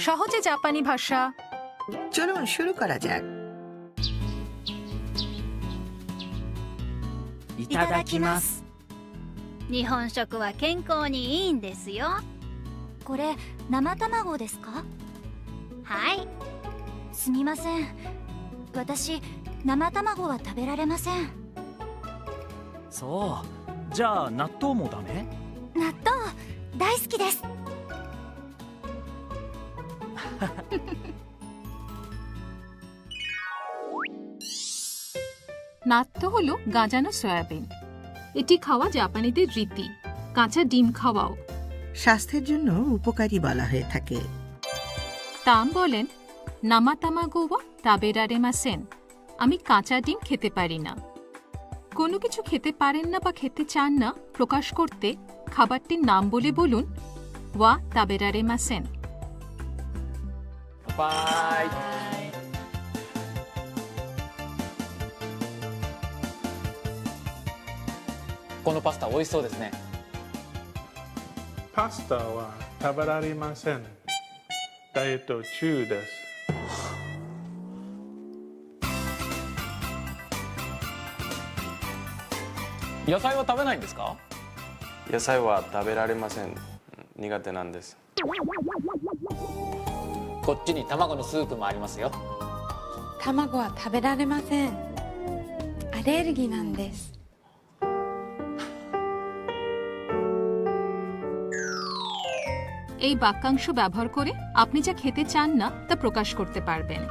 সহজে জাপানি ভাষা। চলুন শুরু করা যাক। いただきます。日本食は健康にいいんですよ。これ生卵ですか？はい。すみません、私生卵は食べられません。そう、じゃあ納豆もダメ？納豆大好きです。নাত্তো হলো গাঁজানো সয়াবিন। এটি খাওয়া জাপানিদের রীতি। কাঁচা ডিম খাওয়াও। স্বাস্থ্যের জন্য উপকারী বলা হয়ে থাকে। তাম বলেন, নামাতামাগো ওয়া তাবেরারেমাসেন। আমি কাঁচা ডিম খেতে পারি না। কোনো কিছু খেতে পারেন না বা খেতে চান না প্রকাশ করতে খাবারটির নাম বলে বলুন ওয়া তাবেরারেমাসেন। 乾杯。このパスタ美味しそうですね。パスタは食べられません。ダイエット中です。野菜は食べないんですか？野菜は食べられません。苦手なんです。こっちに卵のスープもありますよ。卵は食べられません。アレルギーなんです。 এই বাক্যাংশ ব্যবহার করে আপনি যা খেতে চান না তা প্রকাশ করতে পারবেন।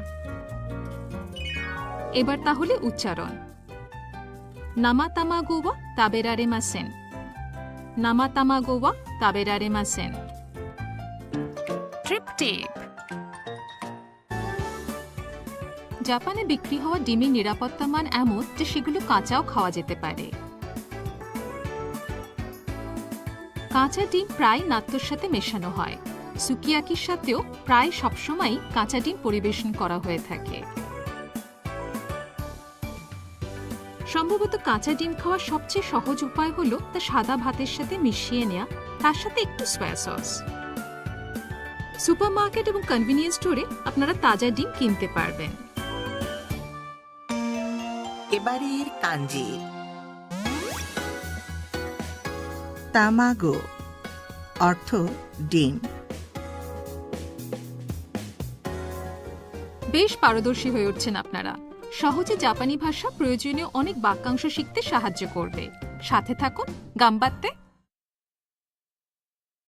এবার তাহলে উচ্চারণ। নামাতামাগো ওয়া তাবেরারেমাসেন। নামাতামাগো ওয়া তাবেরারেমাসেন। ট্রিপটিক। জাপানে বিক্রি হওয়া ডিমের নিরাপত্তা মান এমন যে সেগুলো কাঁচাও খাওয়া যেতে পারে। কাঁচা ডিম প্রায় নাত্তোর সাথে মেশানো হয়। সুকিয়াকির সাথেও প্রায় সবসময়ই কাঁচা ডিম পরিবেশন করা হয়ে থাকে। সম্ভবত কাঁচা ডিম খাওয়ার সবচেয়ে সহজ উপায় হলো তা সাদা ভাতের সাথে মিশিয়ে নেওয়া, তার সাথে একটু সয়া সস। সুপারমার্কেট এবং কনভিনিয়েন্স স্টোরে আপনারা তাজা ডিম কিনতে পারবেন। এবারের কাঞ্জি। তামাগো অর্থ ডিম। বেশ পারদর্শী হয়ে উঠছেন আপনারা। সহজে জাপানি ভাষা প্রয়োজনীয় অনেক বাক্যাংশ শিখতে সাহায্য করবে। সাথে থাকুন, গাম্বাত্তে।